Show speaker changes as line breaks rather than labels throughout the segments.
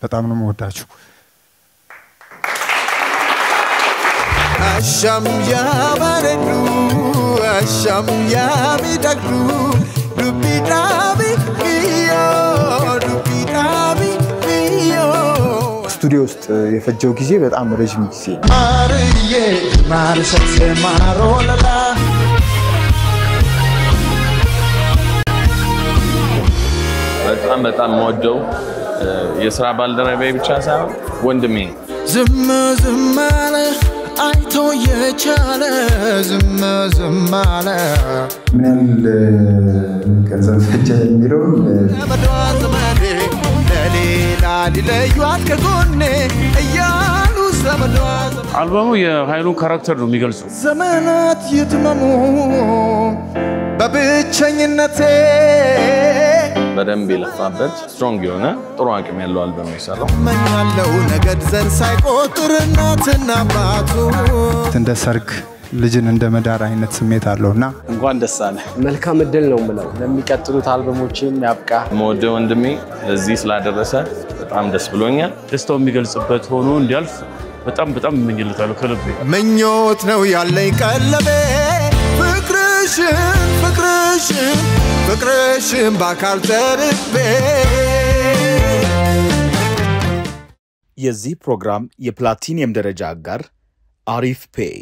በጣም ነው የምወዳችሁ
አሻም ያባረዱ አሻም ያሚዳግዱ ዱቢዳቢ ቢዮ
ስቱዲዮ ውስጥ የፈጀው ጊዜ በጣም ረጅም ጊዜ
ማርዬ ማርሰት ማሮለላ
በጣም ወደው የሥራ ባልደረባዬ ብቻ ሳይሆን ወንድሜ
ዝም አለ አይቶ የቻለ ዝም አለ
ምን ገንዘብ ፈጀ የሚለው
ዘመዴ ለሌላ ሊለዩት ከጎኔ እያሉ ዘመዷ
አልበሙ የኃይሉን ካራክተር ነው የሚገልጸው
ዘመናት ይትመሙ በብቸኝነቴ
በደንብ የለፋበት ስትሮንግ የሆነ ጥሩ አቅም ያለው አልበም ይሰራው
መኛለው ነገድ ዘር ሳይቆጥር እናትና አባቱ
እንደ ሰርግ ልጅን እንደ መዳር አይነት ስሜት አለውና
እንኳን ደስ አለ መልካም እድል ነው ምለው ለሚቀጥሉት አልበሞችም ያብቃ
ሞደ ወንድሜ ለዚህ ስላደረሰ በጣም ደስ ብሎኛል
ደስታው የሚገልጽበት ሆኖ እንዲያልፍ በጣም እመኝለታለሁ ከልቤ
ምኞት ነው ያለኝ ቀለቤ ፍቅርሽን ባካል ተርቤ
የዚህ ፕሮግራም የፕላቲኒየም ደረጃ አጋር አሪፍ ፔይ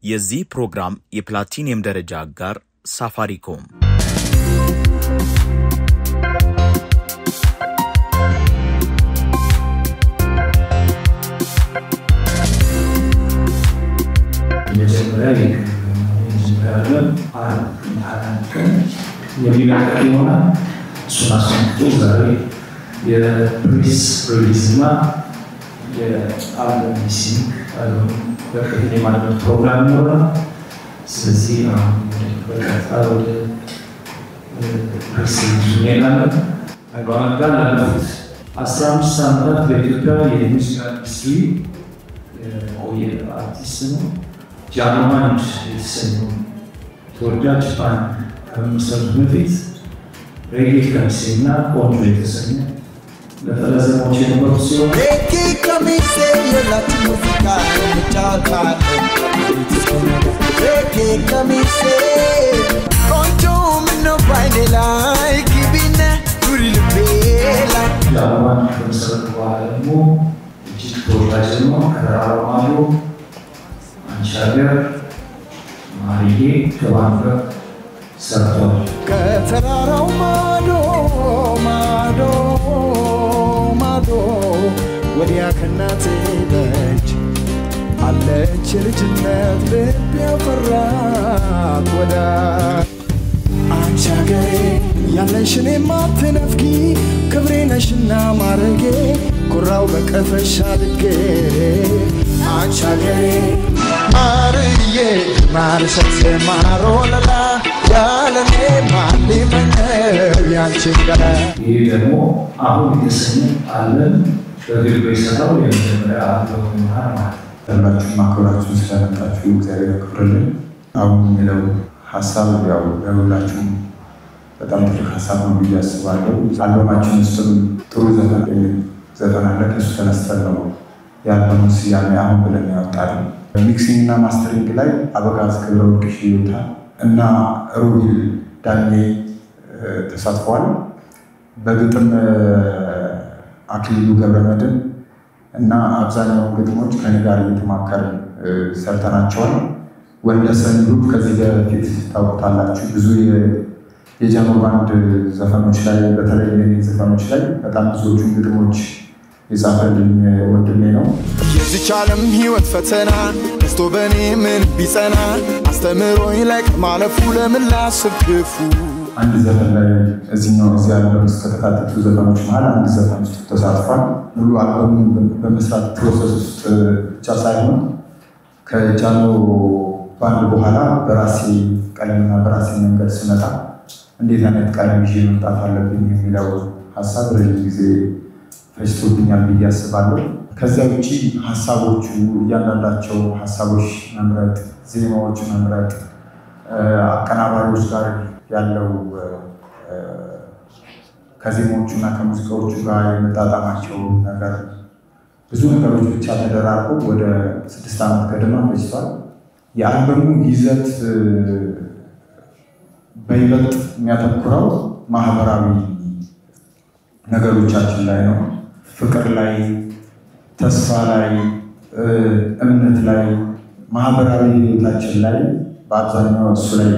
የዚህ ፕሮግራም የፕላቲኒየም ደረጃ አጋር ሳፋሪኮም
የሚናቀየውና ሱናስንቱ ዛሬ የፕሪስ ሪሊዝና የአልበም ሚሲንግ በከፊል የማድረግ ፕሮግራም ይኖራል ስለዚህ በቀጥታ ወደ ፕሪስ ሪሊዙ እንሄዳለን አልበም ላለፉት 15 ዓመታት በኢትዮጵያ የሙዚቃ ኢንዱስትሪ የቆየ አርቲስት ነው ጃኖማንድ የተሰኘው ተወዳጅ ባንድ ከመመስረቱ በፊት ሬጌ ከሚሴና ቆንጆ የተሰኘ ለፈለዘሞች የነበሩ ሲሆን
ሬጌ ከሚሴ የላት ሙዚቃ እንጫወታለን ሬጌ ከሚሴ ቆንጆ ምነው ባይኔ ላይ ግቢነ ዱሪ ልቤላ
ጃኖማንድ ከመሰረቱ በኋላ ደግሞ እጅግ ተወዳጅ ነው ከራማሉ አንሻገር ማሪዬ ከባንድ ጋር ሰርቷል
ከተራራው ማዶ ወዲያ ከናቴ ደጅ አለች የልጅነት ልብ ያፈራት ወዳጅ አንቺ አገሬ ያለሽን የማትነፍጊ ክብሬ ነሽና ማረጌ ኩራው በቀፈሻ አድጌ አንቺ አገሬ ማርዬ ማርሰት ማሮለላ ያለኔ ማሊመነው ያንቺን ገላ
ይህ ደግሞ አሁን የተሰኘ አለን በግል የሰራው የመጀመሪያ አልበም ይሆናል ማለት
ያላችሁ ማክበራችሁን ስለመጣችሁ እግዚአብሔር ያክብርልን አሁን የሚለው ሀሳብ ያው ለሁላችሁም በጣም ትልቅ ሀሳብ ነው ብዬ አስባለሁ አልበማችን ውስጥም ጥሩ ዘፈን አለ ከሱ ተነስተን ነው ያለውን ስያሜ አሁን ብለን ያወጣነው ሚክሲንግ እና ማስተሪንግ ላይ አበጋዝ ክብረወርቅ ሽዮታ እና ሩቢል ዳኜ ተሳትፈዋል በግጥም አክሊሉ ገብረመድህን እና አብዛኛው ግጥሞች ከኔ ጋር እየተማከርን ሰርተናቸዋል ወንደሰን ግሩፕ ከዚህ በፊት ታውቁታላችሁ ብዙ የጃኖ ባንድ ዘፈኖች ላይ በተለይ የኔ ዘፈኖች ላይ በጣም ብዙዎቹን ግጥሞች የጻፈልኝ ወንድሜ ነው
የዚች ዓለም ህይወት ፈተና ደስቶ በኔ ምን ቢጸና አስተምሮኝ ላይ ማለፉ ለምን ላስብ ክፉ
አንድ ዘፈን ላይ እዚህኛው እዚህ አልበም ውስጥ ከተካተቱ ዘፈኖች መሃል አንድ ዘፈን ውስጥ ተሳትፏል ሙሉ አልበሙን በመስራት ፕሮሰስ ውስጥ ብቻ ሳይሆን ከጃኖ ባንድ በኋላ በራሴ ቀለምና በራሴ መንገድ ስመጣ እንዴት አይነት ቀለም ይዤ መምጣት አለብኝ የሚለው ሀሳብ ረጅም ጊዜ ፈጅቶብኛል ብዬ አስባለሁ ከዛ ውጪ ሀሳቦቹ እያንዳንዳቸው ሀሳቦች መምረጥ ዜማዎች መምረጥ አቀናባሪዎች ጋር ያለው ከዜማዎቹና ከሙዚቃዎቹ ጋር የመጣጣማቸው ነገር ብዙ ነገሮች ብቻ ተደራርበው ወደ 6 ዓመት ገደማ ፈጅቷል። የአልበሙ ይዘት በይበልጥ የሚያተኩረው ማህበራዊ ነገሮቻችን ላይ ነው። ፍቅር ላይ፣ ተስፋ ላይ፣ እምነት ላይ፣ ማህበራዊ ህይወታችን ላይ በአብዛኛው እሱ ላይ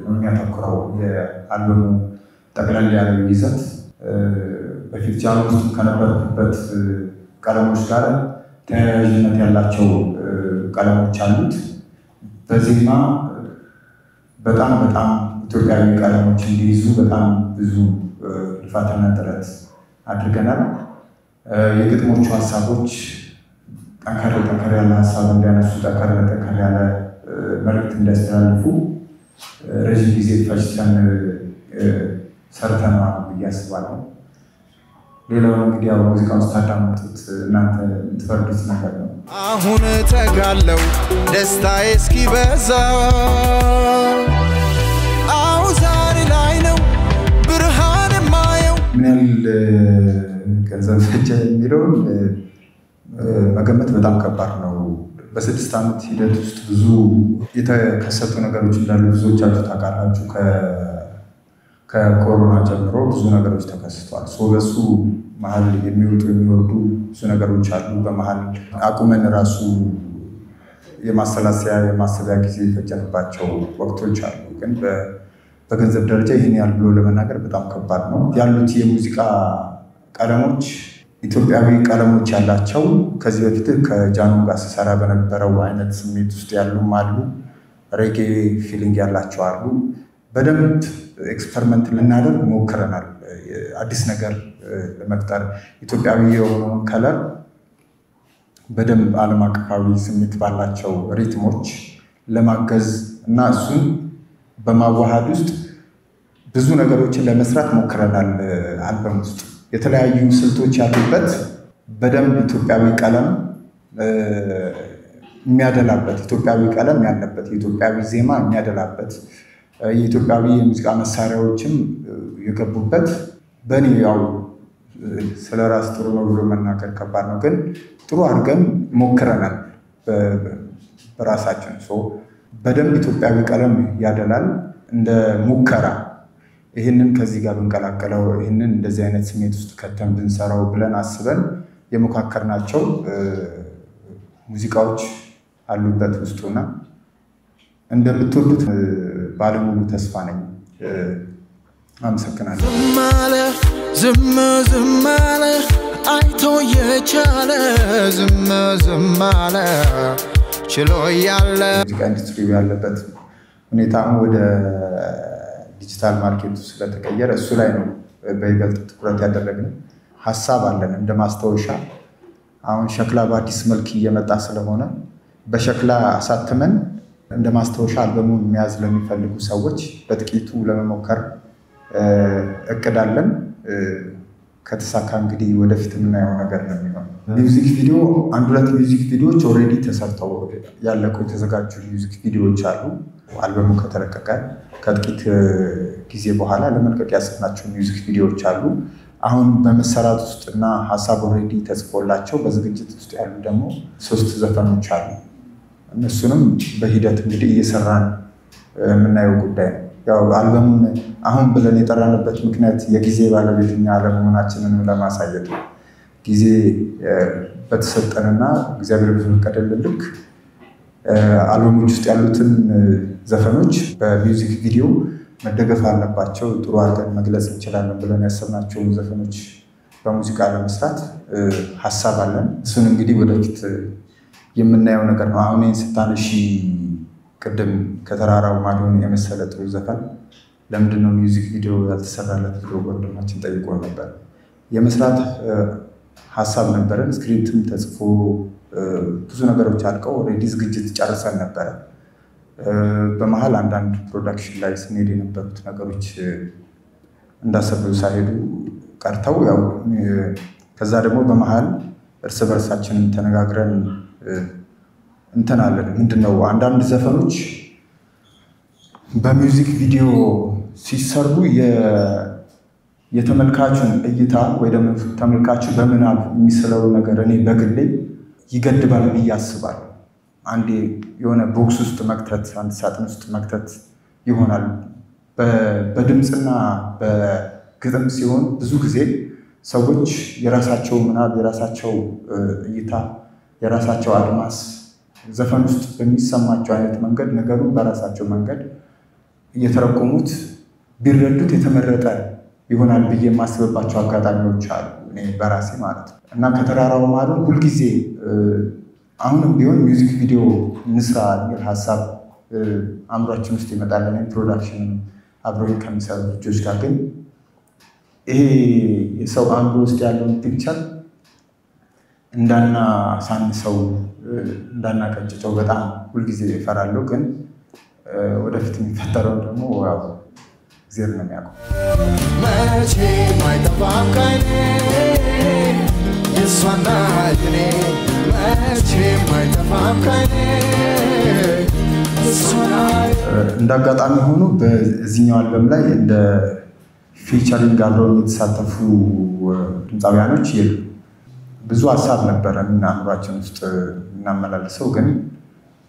የሚያተኩረው የአልበሙ ጠቅላላ ያለው ይዘት በፊት ጃኖ ውስጥ ከነበርኩበት ቀለሞች ጋር ተያያዥነት ያላቸው ቀለሞች አሉት። በዜማ በጣም ኢትዮጵያዊ ቀለሞች እንዲይዙ በጣም ብዙ ልፋትና ጥረት አድርገናል። የግጥሞቹ ሀሳቦች ጠንከር ያለ ሀሳብ እንዲያነሱ፣ ጠንከር ያለ መልዕክት እንዲያስተላልፉ ረዥም ጊዜ ፈጅተን ሰርተናል ብዬ አስባለሁ። ሌላው እንግዲህ ያው ሙዚቃውን ስታዳምጡት እናንተ የምትፈርዱት ነገር ነው።
አሁን ተጋለው ደስታዬ እስኪበዛ አው ዛሬ ላይ ነው ብርሃን የማየው።
ምን ያህል ገንዘብ ፈጀ የሚለውን መገመት በጣም ከባድ ነው። በ6 ዓመት ሂደት ውስጥ ብዙ የተከሰቱ ነገሮች እንዳሉ ብዙዎቻችሁ ታውቃላችሁ። ከኮሮና ጀምሮ ብዙ ነገሮች ተከስተዋል። በሱ መሀል የሚወጡ የሚወርዱ ብዙ ነገሮች አሉ። በመሀል አቁመን ራሱ የማሰቢያ ጊዜ የፈጀንባቸው ወቅቶች አሉ። ግን በገንዘብ ደረጃ ይህን ያህል ብሎ ለመናገር በጣም ከባድ ነው። ያሉት የሙዚቃ ቀለሞች ኢትዮጵያዊ ቀለሞች ያላቸው ከዚህ በፊት ከጃኖ ጋር ስሰራ በነበረው አይነት ስሜት ውስጥ ያሉም አሉ። ሬጌ ፊሊንግ ያላቸው አሉ። በደንብ ኤክስፐሪመንት ልናደርግ ሞክረናል። አዲስ ነገር ለመፍጠር ኢትዮጵያዊ የሆነውን ከለር በደንብ ዓለም አቀፋዊ ስሜት ባላቸው ሪትሞች ለማገዝ እና እሱን በማዋሃድ ውስጥ ብዙ ነገሮችን ለመስራት ሞክረናል። አልበም ውስጥ የተለያዩ ስልቶች ያሉበት በደንብ ኢትዮጵያዊ ቀለም የሚያደላበት፣ ኢትዮጵያዊ ቀለም ያለበት፣ የኢትዮጵያዊ ዜማ የሚያደላበት፣ የኢትዮጵያዊ የሙዚቃ መሳሪያዎችም የገቡበት በእኔ ያው ስለ ራስ ጥሩ ነው ብሎ መናገር ከባድ ነው፣ ግን ጥሩ አድርገን ሞክረናል በራሳችን። በደንብ ኢትዮጵያዊ ቀለም ያደላል እንደ ሙከራ። ይህንን ከዚህ ጋር ብንቀላቀለው፣ ይህንን እንደዚህ አይነት ስሜት ውስጥ ከተን ብንሰራው ብለን አስበን የሞካከርናቸው ሙዚቃዎች አሉበት ውስጡና እንደምትወዱት ባለሙሉ ተስፋ ነኝ። አመሰግናለሁ።
ዝም አለ አይቶ የቻለ ዝም አለ ችሎ ያለ
ሙዚቃ ኢንዱስትሪው ያለበት ሁኔታ ወደ ዲጂታል ማርኬቱ ስለተቀየረ እሱ ላይ ነው በይበልጥ ትኩረት ያደረግነው። ሀሳብ አለን እንደ ማስታወሻ። አሁን ሸክላ በአዲስ መልክ እየመጣ ስለሆነ በሸክላ አሳትመን እንደ ማስታወሻ አልበሙን መያዝ ለሚፈልጉ ሰዎች በጥቂቱ ለመሞከር እቅዳለን። ከተሳካ እንግዲህ ወደፊት የምናየው ነገር ነው የሚሆነው። ሚውዚክ ቪዲዮ 1-2 ሚውዚክ ቪዲዮዎች ኦልሬዲ ተሰርተው ያለቁ የተዘጋጁ ሚውዚክ ቪዲዮዎች አሉ። አልበሙ ከተለቀቀ ከጥቂት ጊዜ በኋላ ለመልቀቅ ያሰብናቸው ሚውዚክ ቪዲዮዎች አሉ። አሁን በመሰራት ውስጥና ሀሳብ ኦልሬዲ ተጽፎላቸው በዝግጅት ውስጥ ያሉ ደግሞ 3 ዘፈኖች አሉ። እነሱንም በሂደት እንግዲህ እየሰራን የምናየው ጉዳይ ነው። ያው አልበሙን አሁን ብለን የጠራንበት ምክንያት የጊዜ ባለቤትኛ አለመሆናችንን ለማሳየት ነው። ጊዜ በተሰጠንና እግዚአብሔር በፈቀደልን ልክ አልበሞች ውስጥ ያሉትን ዘፈኖች በሚውዚክ ቪዲዮ መደገፍ አለባቸው፣ ጥሩ አድርገን መግለጽ እንችላለን ብለን ያሰብናቸውን ዘፈኖች በሙዚቃ ለመስራት ሀሳብ አለን። እሱን እንግዲህ ወደፊት የምናየው ነገር ነው። አሁን ስታነሺ ቅድም ከተራራው ማዶን የመሰለ ጥሩ ዘፈን ለምንድነው ሚውዚክ ቪዲዮ ያልተሰራለት ብሎ ወንድማችን ጠይቆ ነበር። የመስራት ሀሳብ ነበረን። ስክሪፕትም ተጽፎ ብዙ ነገሮች አልቀው ኦልሬዲ ዝግጅት ጨርሰን ነበረ። በመሀል አንዳንድ ፕሮዳክሽን ላይ ስንሄድ የነበሩት ነገሮች እንዳሰብነው ሳይሄዱ ቀርተው ያው ከዛ ደግሞ በመሀል እርስ በርሳችን ተነጋግረን እንትን አለን። ምንድነው አንዳንድ ዘፈኖች በሚውዚክ ቪዲዮ ሲሰሩ የተመልካቹን እይታ ወይ ደግሞ ተመልካቹ በምናብ የሚስለው ነገር እኔ በግሌ ይገድባል ብዬ አስባለሁ። አንዴ የሆነ ቦክስ ውስጥ መክተት አንድ ሳጥን ውስጥ መክተት ይሆናል። በድምጽና በግጥም ሲሆን ብዙ ጊዜ ሰዎች የራሳቸው ምናብ የራሳቸው እይታ የራሳቸው አድማስ ዘፈን ውስጥ በሚሰማቸው አይነት መንገድ ነገሩን በራሳቸው መንገድ እየተረጎሙት ቢረዱት የተመረጠ ይሆናል ብዬ የማስብባቸው አጋጣሚዎች አሉ እኔ በራሴ ማለት ነው። እና ከተራራው ማዶን ሁልጊዜ አሁንም ቢሆን ሚውዚክ ቪዲዮ እንስራ የሚል ሀሳብ አእምሯችን ውስጥ ይመጣል። እኔ ፕሮዳክሽን አብረውኝ ከሚሰሩ ልጆች ጋር ግን ይሄ የሰው አእምሮ ውስጥ ያለውን ፒክቸር እንዳናሳንሰው እንዳናቀጭጨው በጣም ሁልጊዜ እፈራለሁ። ግን ወደፊት የሚፈጠረው ደግሞ ያው እግዚአብሔር ነው የሚያውቀው።
መቼም አይጠፋም ከእኔ የእሷና የእኔ መቼም አይጠፋም ከእኔ የእሷና
እንደ አጋጣሚ ሆኖ በዚህኛው አልበም ላይ እንደ ፊቸሪንግ አብረው የተሳተፉ ድምፃውያኖች የሉ። ብዙ ሀሳብ ነበረ አእምሯችን ውስጥ እናመላልሰው ግን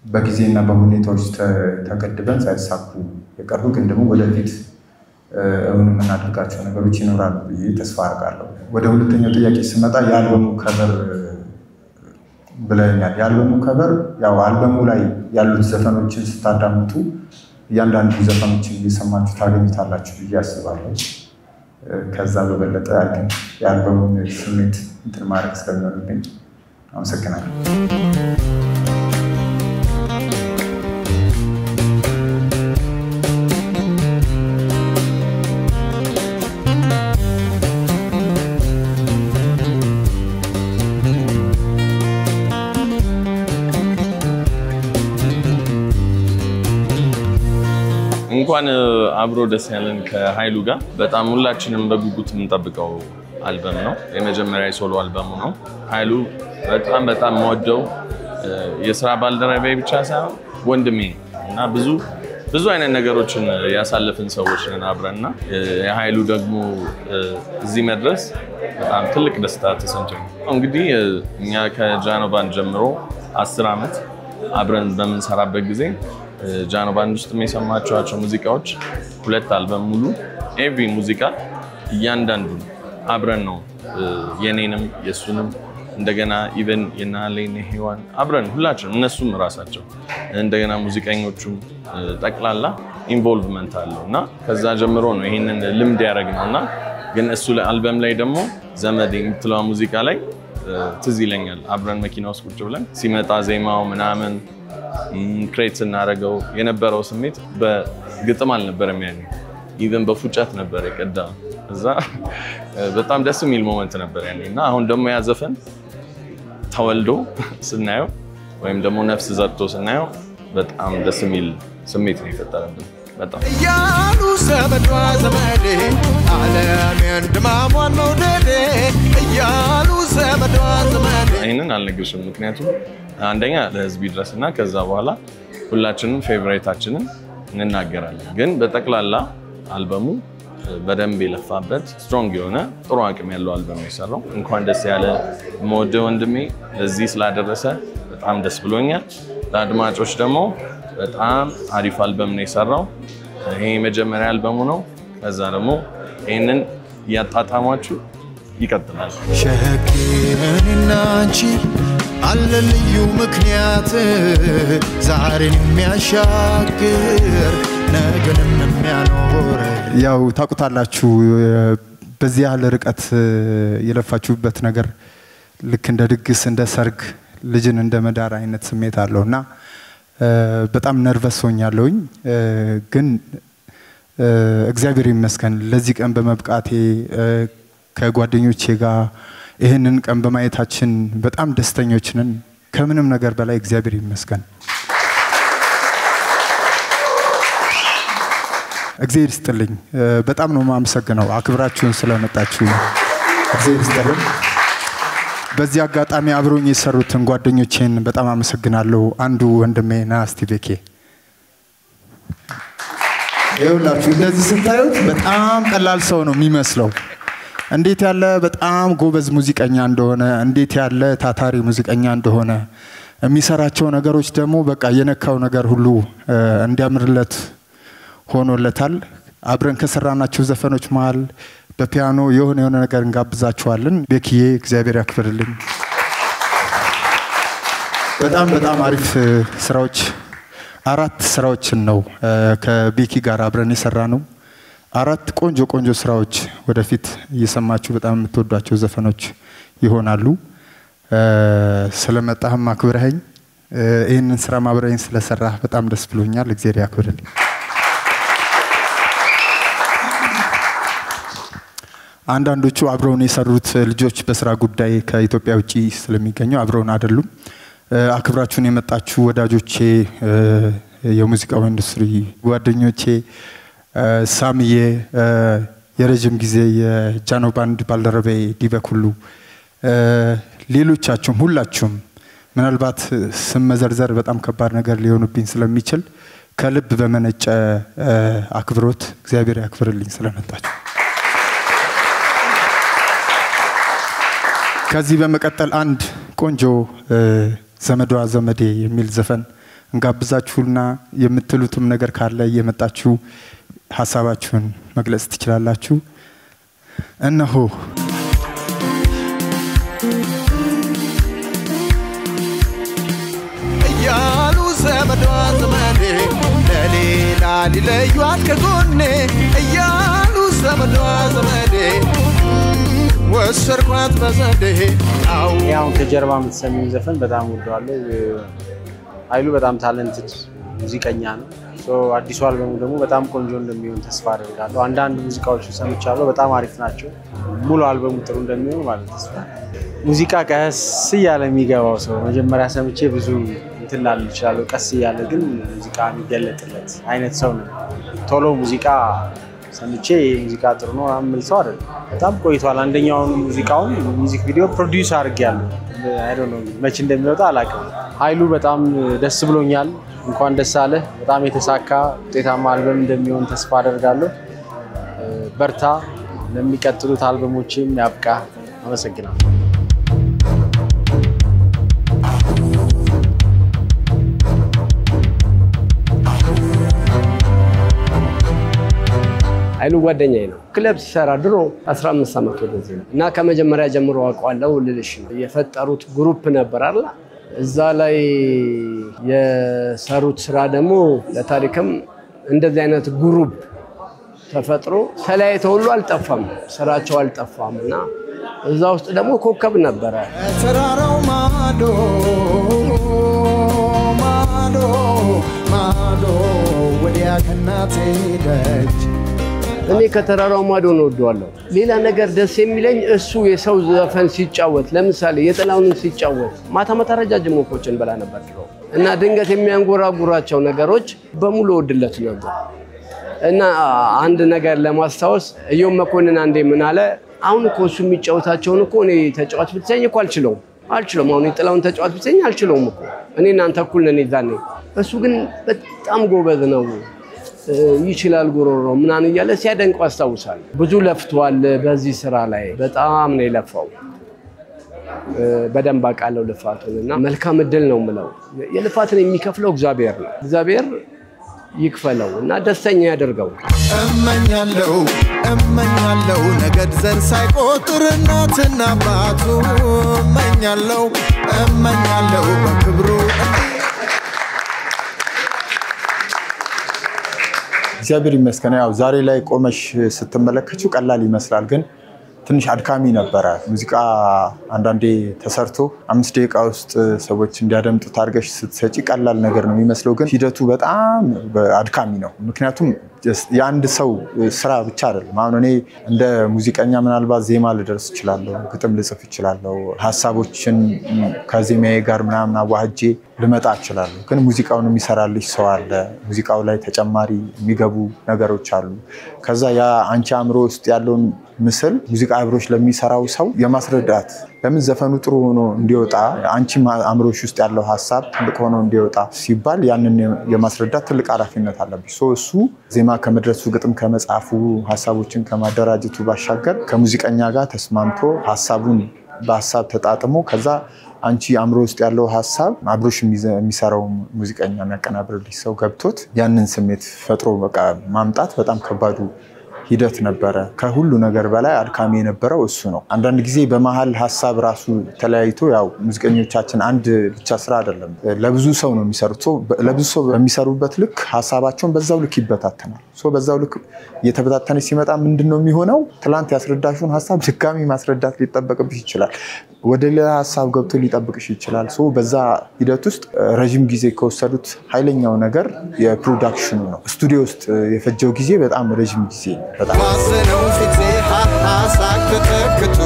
በጊዜና በሁኔታዎች ተገድበን ሳይሳኩ የቀሩ ግን ደግሞ ወደፊት እውን የምናደርጋቸው ነገሮች ይኖራሉ ብዬ ተስፋ አደርጋለሁ። ወደ ሁለተኛው ጥያቄ ስመጣ የአልበሙ ከቨር ብለኛል። የአልበሙ ከቨር ያው አልበሙ ላይ ያሉት ዘፈኖችን ስታዳምጡ እያንዳንዱ ዘፈኖችን እየሰማችሁ ታገኙታላችሁ ብዬ አስባለሁ። ከዛ በበለጠ የአልበሙን ስሜት እንትን ማድረግ ስለሚሆንብኝ አመሰግናለሁ።
እንኳን አብሮ ደስ ያለን ከኃይሉ ጋር በጣም ሁላችንም በጉጉት የምንጠብቀው አልበም ነው። የመጀመሪያ የሶሎ አልበሙ ነው። ኃይሉ በጣም ወደው የሥራ ባልደረባዬ ብቻ ሳይሆን ወንድሜ እና ብዙ አይነት ነገሮችን ያሳለፍን ሰዎች ነን አብረንና የኃይሉ ደግሞ እዚህ መድረስ በጣም ትልቅ ደስታ ተሰምቶኝ እንግዲህ እኛ ከጃኖ ባንድ ጀምሮ 10 ዓመት አብረን በምንሰራበት ጊዜ ጃኖ ባንድ ውስጥ የሰማችኋቸው ሙዚቃዎች 2 አልበም ሙሉ ኤቭሪ ሙዚቃ እያንዳንዱ አብረን ነው የኔንም የሱንም እንደገና ኢቨን የናሌን ሄዋን አብረን ሁላችንም እነሱም ራሳቸው እንደገና ሙዚቀኞቹም ጠቅላላ ኢንቮልቭመንት አለውና ከዛ ጀምሮ ነው ይሄንን ልምድ ያደረግነውና ግን እሱ አልበም ላይ ደግሞ ዘመድ የምትለው ሙዚቃ ላይ ትዝ ይለኛል አብረን መኪና ውስጥ ቁጭ ብለን ሲመጣ ዜማው ምናምን ክሬት እናደርገው የነበረው ስሜት በግጥም አልነበረም ያኔ ኢቨን በፉጨት ነበር የቀዳ እዛ በጣም ደስ የሚል ሞመንት ነበር ያኔና አሁን ደግሞ ያዘፈን ተወልዶ ስናየው ወይም ደግሞ ነፍስ ዘርቶ ስናየው በጣም ደስ የሚል ስሜት ነው የፈጠረብን በጣም
ያሉ ዘመዷ ዘመዴ ዓለምን ድማሟን መውደዴ ያሉ ዘመዷ ዘመዴ
ይሄንን አልነግርሽም ምክንያቱም አንደኛ ለህዝብ ይድረስና ከዛ በኋላ ሁላችንም ፌቨራይታችንን እንናገራለን ግን በጠቅላላ አልበሙ በደንብ የለፋበት ስትሮንግ የሆነ ጥሩ አቅም ያለው አልበም ነው የሰራው እንኳን ደስ ያለ ሞደ ወንድሜ ለዚህ ስላደረሰ በጣም ደስ ብሎኛል ለአድማጮች ደግሞ በጣም አሪፍ አልበም ነው የሰራው ይሄ መጀመሪያ አልበሙ ነው ከዛ ደግሞ ይሄንን ያጣጣማችሁ ይቀጥላል
ሸክሜንና አንቺ አለ ልዩ ምክንያት ዛሬን የሚያሻግር ነገንም የሚያኖር
ያው ታውቁታላችሁ በዚህ ያለ ርቀት የለፋችሁበት ነገር ልክ እንደ ድግስ እንደ ሰርግ ልጅን እንደ መዳር አይነት ስሜት አለውና በጣም ነርቨስ ሆኛለሁኝ ግን እግዚአብሔር ይመስገን ለዚህ ቀን በመብቃቴ ከጓደኞቼ ጋር ይሄንን ቀን በማየታችን በጣም ደስተኞች ነን ከምንም ነገር በላይ እግዚአብሔር ይመስገን እግዚአብሔር ይስጥልኝ በጣም ነው ማመሰግነው አክብራችሁን ስለመጣችሁ እግዚአብሔር ይስጥልኝ በዚህ አጋጣሚ አብሮኝ የሰሩትን ጓደኞቼን በጣም አመሰግናለሁ አንዱ ወንድሜ ናስቲ ቤኬ ይኸውላችሁ እንደዚህ ስታዩት በጣም ቀላል ሰው ነው የሚመስለው እንዴት ያለ በጣም ጎበዝ ሙዚቀኛ እንደሆነ እንዴት ያለ ታታሪ ሙዚቀኛ እንደሆነ የሚሰራቸው ነገሮች ደግሞ በቃ የነካው ነገር ሁሉ እንዲያምርለት ሆኖለታል። አብረን ከሰራናቸው ዘፈኖች መሃል በፒያኖ የሆነ ነገር እንጋብዛችኋለን። ቤኪዬ እግዚአብሔር ያክብርልኝ። በጣም አሪፍ ስራዎች 4 ስራዎችን ነው ከቤኪ ጋር አብረን የሰራነው። 4 ቆንጆ ስራዎች ወደፊት እየሰማችሁ በጣም የምትወዷቸው ዘፈኖች ይሆናሉ። ስለመጣህም አክብረኸኝ ይሄንን ስራ ማብረኝ ስለሰራህ በጣም ደስ ብሎኛል። እግዚአብሔር ያክብርልኝ። አንዳንዶቹ አብረውን የሰሩት ልጆች በስራ ጉዳይ ከኢትዮጵያ ውጪ ስለሚገኙ አብረውን አይደሉም። አክብራችሁን የመጣችሁ ወዳጆቼ፣ የሙዚቃው ኢንዱስትሪ ጓደኞቼ፣ ሳምዬ የረጅም ጊዜ የጃኖ ባንድ ባልደረቤ ዲበኩሉ፣ ሌሎቻችሁም ሁላችሁም ምናልባት ስም መዘርዘር በጣም ከባድ ነገር ሊሆንብኝ ስለሚችል ከልብ በመነጨ አክብሮት እግዚአብሔር ያክብርልኝ ስለመጣችሁ። ከዚህ በመቀጠል አንድ ቆንጆ ዘመዷ ዘመዴ የሚል ዘፈን እንጋብዛችሁና የምትሉትም ነገር ካለ እየመጣችሁ ሐሳባችሁን መግለጽ ትችላላችሁ። እነሆ
እያሉ ዘመዷ ዘመዴ ለሌላ ሊለዩት ከጎኔ እያሉ ዘመዷ ዘመዴ ወሰርኳት በዘዴ
ያው ከጀርባ የምትሰሚው ዘፈን በጣም ወደዋለሁ። ኃይሉ በጣም ታለንትድ ሙዚቀኛ ነው። አዲሱ አልበሙ ደግሞ በጣም ቆንጆ እንደሚሆን ተስፋ አደርጋለሁ። አንዳንድ ሙዚቃዎች ሰምቻለሁ፣ በጣም አሪፍ ናቸው። ሙሉ አልበሙ ጥሩ እንደሚሆን ማለት ተስፋ። ሙዚቃ ቀስ እያለ የሚገባው ሰው መጀመሪያ ሰምቼ ብዙ እንትን ላል ይችላል፣ ቀስ እያለ ግን ሙዚቃ የሚገለጥለት አይነት ሰው ነው። ቶሎ ሙዚቃ ሰምቼ ሙዚቃ ጥሩ ነው አምል ሰው አይደለም። በጣም ቆይቷል። አንደኛውን ሙዚቃውን ሚውዚክ ቪዲዮ ፕሮዲዩስ አድርጌያለሁ። አይ ዶንት ኖ መቼ እንደሚወጣ አላውቅም። ኃይሉ በጣም ደስ ብሎኛል። እንኳን ደስ አለ። በጣም የተሳካ ውጤታማ አልበም እንደሚሆን ተስፋ አደርጋለሁ። በርታ፣ ለሚቀጥሉት አልበሞችም ያብቃ። አመሰግናለሁ።
ኃይሉ ጓደኛዬ ነው። ክለብ ሲሰራ ድሮ 15 ዓመት ወደዚህ ነው እና ከመጀመሪያ ጀምሮ አውቀዋለሁ ልልሽ ነው። የፈጠሩት ግሩፕ ነበር አይደል? እዛ ላይ የሰሩት ስራ ደግሞ ለታሪክም እንደዚህ አይነት ግሩፕ ተፈጥሮ ተለያይተው ሁሉ አልጠፋም፣ ስራቸው አልጠፋም እና እዛ ውስጥ ደግሞ ኮከብ ነበረ።
ተራራው ማዶ ማዶ ማዶ ወዲያ ከናቴ ደጅ
እኔ ከተራራው ማዶ ነው ወደዋለሁ። ሌላ ነገር ደስ የሚለኝ እሱ የሰው ዘፈን ሲጫወት፣ ለምሳሌ የጥላሁንን ሲጫወት ማታ ረጃጅም ወፎችን በላ ነበር ድሮ እና ድንገት የሚያንጎራጉራቸው ነገሮች በሙሉ ወድለት ነበር እና አንድ ነገር ለማስታወስ እዮም መኮንን አንዴ ምን አለ፣ አሁን እኮ እሱ የሚጫወታቸውን እኮ እኔ ተጫዋች ብትሰኝ እኮ አልችለውም። አሁን የጥላሁን ተጫዋች ብትሰኝ አልችለውም እኮ እኔ እናንተ እኩል ነን ይዛኔ። እሱ ግን በጣም ጎበዝ ነው ይችላል ጉሮሮ ምናን እያለ ሲያደንቀው አስታውሳለሁ። ብዙ ለፍቷል በዚህ ስራ ላይ በጣም ነው የለፋው። በደንብ አውቃለሁ ልፋቱንና መልካም እድል ነው የምለው። የልፋትን የሚከፍለው እግዚአብሔር ነው። እግዚአብሔር ይክፈለው እና ደስተኛ ያደርገው።
እመኛለሁ ነገድ ዘር ሳይቆጥር እናትና አባቱ እመኛለሁ በክብሩ
እግዚአብሔር ይመስገን። ያው ዛሬ ላይ ቆመሽ ስትመለከቱ ቀላል ይመስላል፣ ግን ትንሽ አድካሚ ነበረ። ሙዚቃ አንዳንዴ ተሰርቶ 5 ደቂቃ ውስጥ ሰዎች እንዲያደምጡት አድርገሽ ስትሰጪ ቀላል ነገር ነው የሚመስለው፣ ግን ሂደቱ በጣም አድካሚ ነው። ምክንያቱም የአንድ ሰው ስራ ብቻ አይደለም። አሁን እኔ እንደ ሙዚቀኛ ምናልባት ዜማ ልደርስ እችላለሁ፣ ግጥም ልጽፍ እችላለሁ፣ ሀሳቦችን ከዜማዬ ጋር ምናምን አዋህጄ ልመጣ እችላለሁ ግን ሙዚቃውን የሚሰራልሽ ሰው አለ ሙዚቃው ላይ ተጨማሪ የሚገቡ ነገሮች አሉ ከዛ ያ አንቺ አምሮ ውስጥ ያለውን ምስል ሙዚቃ አብሮሽ ለሚሰራው ሰው የማስረዳት ለምን ዘፈኑ ጥሩ ሆኖ እንዲወጣ አንቺ አምሮሽ ውስጥ ያለው ሐሳብ ትልቅ ሆኖ እንዲወጣ ሲባል ያንን የማስረዳት ትልቅ ኃላፊነት አለብሽ እሱ ዜማ ከመድረሱ ግጥም ከመጻፉ ሐሳቦችን ከማደራጀቱ ባሻገር ከሙዚቀኛ ጋር ተስማምቶ ሐሳቡን በሐሳብ ተጣጥሞ ከዛ አንቺ አምሮ ውስጥ ያለው ሐሳብ አብሮሽ የሚሰራው ሙዚቀኛ የሚያቀናብርልሽ ሰው ገብቶት ያንን ስሜት ፈጥሮ በቃ ማምጣት በጣም ከባዱ ሂደት ነበረ ከሁሉ ነገር በላይ አድካሚ የነበረው እሱ ነው አንዳንድ ጊዜ በመሃል ሐሳብ ራሱ ተለያይቶ ያው ሙዚቀኞቻችን አንድ ብቻ ስራ አይደለም ለብዙ ሰው ነው የሚሰሩት ለብዙ ሰው በሚሰሩበት ልክ ሐሳባቸውን በዛው ልክ ይበታተናል በዛው ልክ እየተበታተነ ሲመጣ ምንድነው የሚሆነው ትላንት ያስረዳሽውን ሐሳብ ድጋሚ ማስረዳት ሊጠበቅብሽ ይችላል ወደ ሌላ ሐሳብ ገብቶ ሊጠብቅሽ ይችላል በዛ ሂደት ውስጥ ረጅም ጊዜ ከወሰዱት ኃይለኛው ነገር የፕሮዳክሽኑ ነው ስቱዲዮ ውስጥ የፈጀው ጊዜ በጣም ረጅም ጊዜ በጣም
ማዘነው ፊቴ ሐሳብ ተተክቶ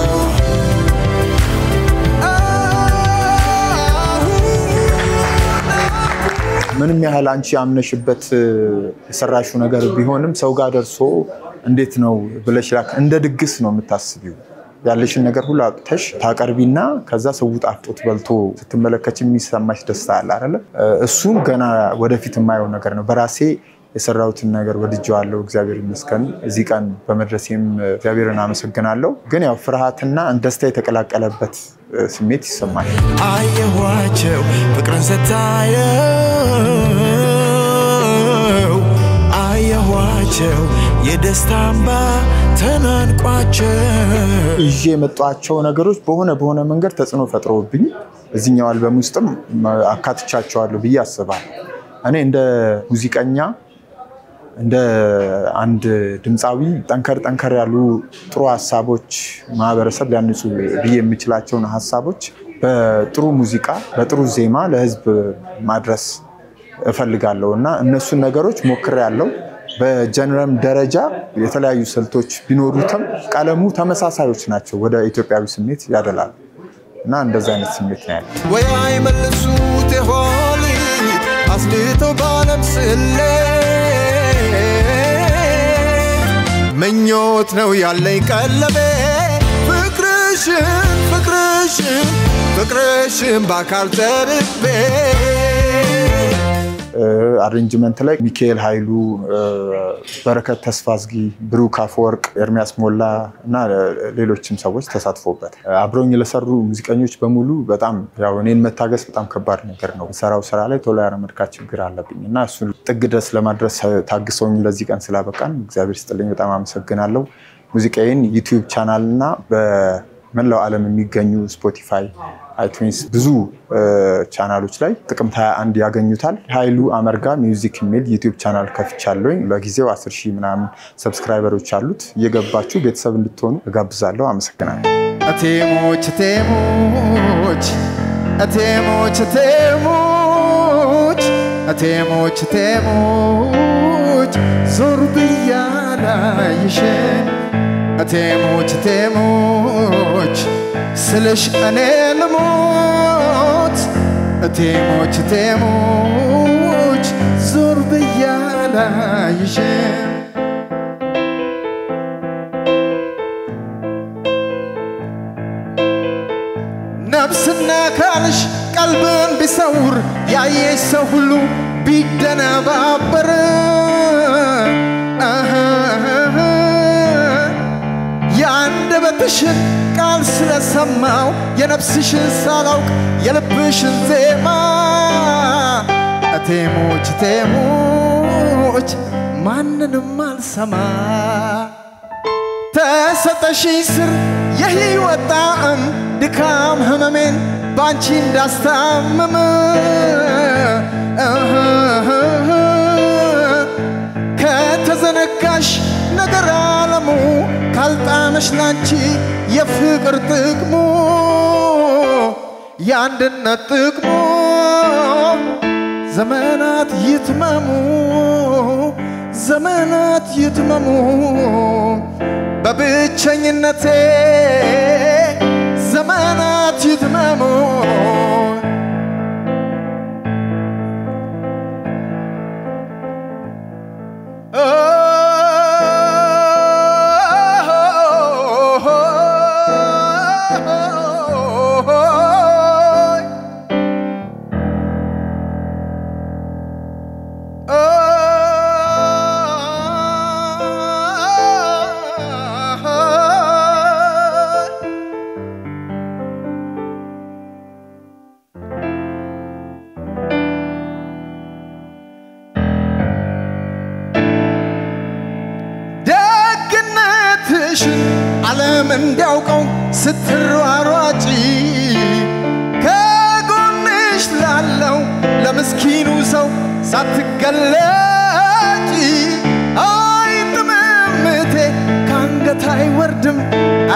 ምንም ያህል አንቺ አምነሽበት የሰራሽው ነገር ቢሆንም ሰው ጋር ደርሶ እንዴት ነው ብለሽ እንደ ድግስ ነው የምታስቢው ያለሽን ነገር ሁሉ አጥተሽ ታቀርቢና ከዛ ሰው ጣፍጦት በልቶ ስትመለከች የሚሰማሽ ደስታ አለ አይደል እሱም ገና ወደፊት የማየው ነገር ነው በራሴ የሰራውትን ነገር ወድጄዋለሁ እግዚአብሔር ይመስገን እዚህ ቀን በመድረሴም እግዚአብሔርን አመሰግናለሁ ግን ያው ፍርሃትና ደስታ የተቀላቀለበት ስሜት ይሰማል
አየኋቸው ፍቅርን ስታየው አየኋቸው የደስታ እንባ ተናንቋቸው
እጄ የመጣቸው ነገሮች በሆነ መንገድ ተጽዕኖ ፈጥሮብኝ እዚህኛው አልበም ውስጥም አካትቻቸዋለሁ ብዬ አስባለሁ እኔ እንደ ሙዚቀኛ እንደ አንድ ድምጻዊ ጠንከር ያሉ ጥሩ ሐሳቦች ማህበረሰብ ሊያንጹ ብዬ የምችላቸውን ሐሳቦች በጥሩ ሙዚቃ በጥሩ ዜማ ለህዝብ ማድረስ እፈልጋለሁና እነሱን ነገሮች ሞክሬያለሁ በጀነራል ደረጃ የተለያዩ ስልቶች ቢኖሩትም ቀለሙ ተመሳሳዮች ናቸው ወደ ኢትዮጵያዊ ስሜት ያደላል እና እንደዛ አይነት ስሜት ነው ያለው
ወይ አይመልሱት ይሆን አስልቶ ባለምስሌ ምኞት ነው ያለኝ ቀለቤ ፍቅርሽን በአካል ተርቤ
አሬንጅመንት ላይ ሚካኤል ኃይሉ በረከት ተስፋዝጊ ብሩክ አፈወርቅ ኤርሚያስ ሞላ እና ሌሎችም ሰዎች ተሳትፎበት አብሮኝ ለሰሩ ሙዚቀኞች በሙሉ በጣም ያው እኔን መታገስ በጣም ከባድ ነገር ነው ሰራው ስራ ላይ ቶሎ ያረመድካ ችግር አለብኝና እሱ ጥግ ድረስ ለማድረስ ታግሰውኝ ለዚህ ቀን ስላበቃን እግዚአብሔር ይስጥልኝ በጣም አመሰግናለሁ ሙዚቃዬን ዩቲዩብ ቻናል እና በመላው ዓለም የሚገኙ ስፖቲፋይ iTunes ብዙ ቻናሎች ላይ ጥቅምት 21 ያገኙታል ኃይሉ አመርጋ ሚውዚክ ሚል ዩቲዩብ ቻናል ከፍቻለሁ ለጊዜው 10,000 ምናምን ሰብስክራይበሮች አሉት እየገባችሁ ቤተሰብ እንድትሆኑ እጋብዛለሁ አመሰግናለሁ
አቴሞች ዞር ብያላይሽን አቴሞች ስለሽ እኔ ልሞት አቴሞች ዞር ብያላይሽን ነፍስና ካልሽ ቀልብን ቢሰውር ያየሽ ሰው ሁሉ ቢደነባበር የአንደበትሽን ቃል ስለሰማው የነፍስሽን ሳላውቅ የልብሽን ዜማ አቴሞች ማንንም አልሰማ ተሰጠሽኝ ስር የህይወት ጣዕም ድካም ህመሜን ባንቺ እንዳስታመመ ከተዘነጋሽ ነገር ዓለሙ ካልጣመሽ ላንቺ የፍቅር ጥቅሙ የአንድነት ጥቅሙ ዘመናት ይትመሙ በብቸኝነቴ ዘመናት ይትመሙ እንዲያውቀው ስትሯሯጪ ከጎንሽ ላለው ለምስኪኑ ሰው ሳትገለጪ አይጥምምቴ ካንገት አይወርድም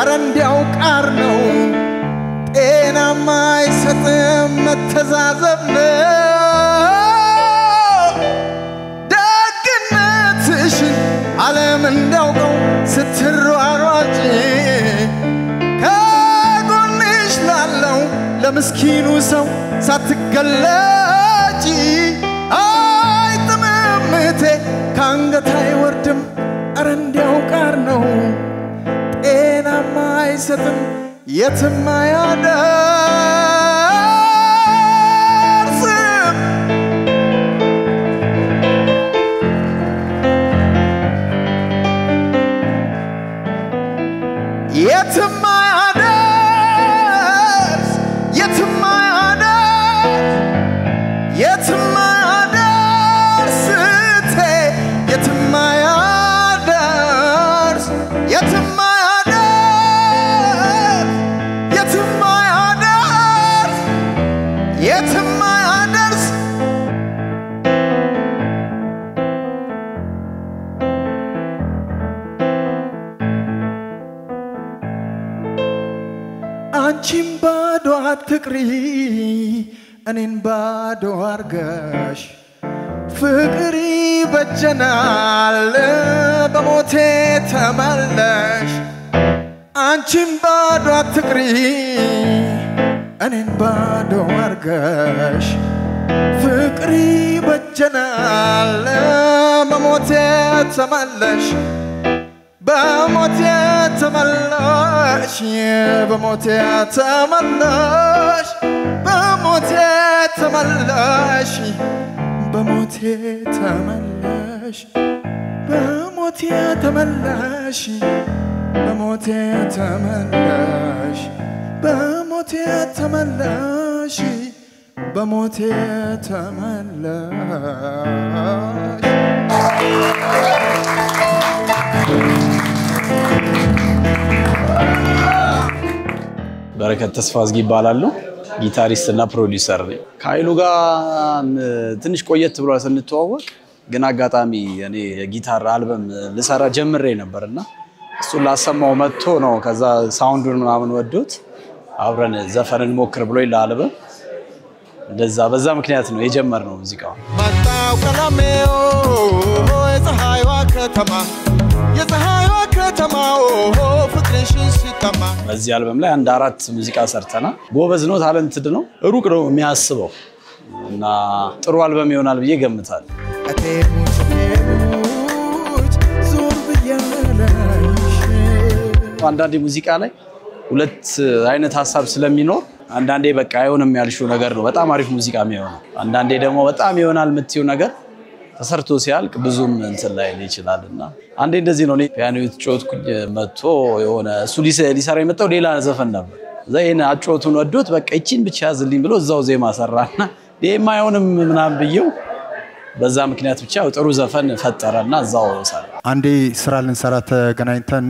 አረ እንዲያው ቃር ነው ጤናማ አይሰጥም መተዛዘብ ነው ደግነትሽን ዓለም እንዲያውቀው ስትሯሯጪ ከጎንሽ ላለው ለምስኪኑ ሰው ሳትገለጪ አይጥምምቴ ካንገት አይወርድም አረ እንዲያው ቃር ነው ጤናማ አይሰጥም የትም አያደርስም የትም አያደርስ የትም አያደርስ የትም አያደርስ የትም አያደርስ የትም የትም አያደርስ አንቺም ባዶ አትቅሪ እኔን ባዶ አርገሽ ፍቅሪ በጀናል በሞቴ ተመለሽ አንቺም ባዶ አትቅሪ እኔን ባዶ አርገሽ ፍቅሪ በጀናል በሞቴ ተመለሽ በሞቴ ተመለሽ በሞቴ ተመለሽ በሞቴ ተመለሽ በሞቴ ተመለሽ በሞቴ ተመለሽ በሞቴ ተመለሽ በሞቴ ተመለሽ በሞቴ ተመለሽ
በረከት ተስፋዝጊ ይባላል ጊታሪስት እና ፕሮዲዩሰር ነኝ ከኃይሉ ጋር ትንሽ ቆየት ብሏል ስንተዋወቅ ግን አጋጣሚ እኔ የጊታር አልበም ልሰራ ጀምሬ ነበርና እሱ ላሰማው መጥቶ ነው ከዛ ሳውንዱን ምናምን ወዶት አብረን ዘፈንን ሞክር ብሎ ይላልበም እንደዛ በዛ ምክንያት ነው የጀመርነው ሙዚቃው
መጣው ቀለሜው የፀሐይዋ ከተማው ፍቅርሽን ሲተማ
በዚህ አልበም ላይ አንድ 4 ሙዚቃ ሰርተና ጎበዝ ነው ታለንትድ ነው ሩቅ ነው የሚያስበው እና ጥሩ አልበም ይሆናል ብዬ ገምታለሁ አንዳንዴ ሙዚቃ ላይ ሁለት አይነት ሐሳብ ስለሚኖር አንዳንዴ በቃ አይሆንም ያልሽው ነገር ነው በጣም አሪፍ ሙዚቃ የሚሆነው አንዳንዴ ደግሞ በጣም ይሆናል የምትይው ነገር ተሰርቶ ሲያልቅ ብዙም እንትን ላይ ይችላልና አንዴ እንደዚህ ነው ፒያኖ የተጫወትኩኝ መጥቶ የሆነ እሱ ሊሰራ የመጣው ሌላ ዘፈን ነበር ዘይና አጫወቱን ወዶት በቃ እቺን ብቻ ያዝልኝ ብሎ እዛው ዜማ ሰራና ዴማ አይሆንም ምናምን ብየው በዛ ምክንያት ብቻ ጥሩ ዘፈን ፈጠረና እዛው ሰራ
አንዴ ስራ ልንሰራ ተገናኝተን